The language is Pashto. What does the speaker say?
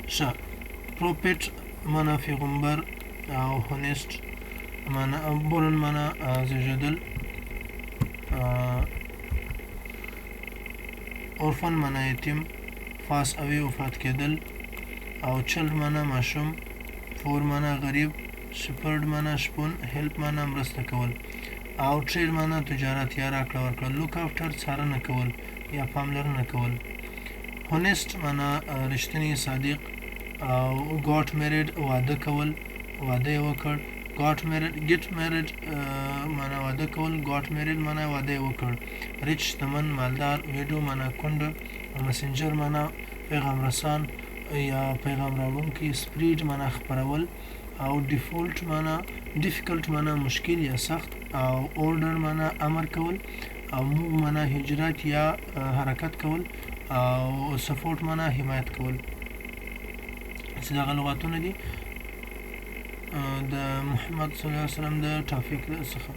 ښه پروفیټ معنا پیغمبر او هونیست معنا بورن معنا زیږېدل اورفن معنا یتیم فاس اوی وفات کېدل او چلډ معنا ماشوم فور معنا غریب شپرډ معنا شپون هیلپ معنا مرسته کول او ټریډ معنا تجارت یا راکړه ورکړه لوک افټر څارنه کول یا پاملرنه کول هونیست معنا رښتینی صادق او got married واده کول واده یې وکړ got married get married معنا واده کول got married معنا واده یې وکړ rich شتمن مالدار widow معنا کونډه messenger معنا پیغام رسان یا پیغام راوړونکی spread معنا خپرول او default معنا difficult معنا مشکل یا سخت او order معنا امر کول او move معنا هجرت یا حرکت کول او support معنا حمایت کول چې دغه لغاتونه دي د محمد صلی الله علیه وسلم د توفیق څخه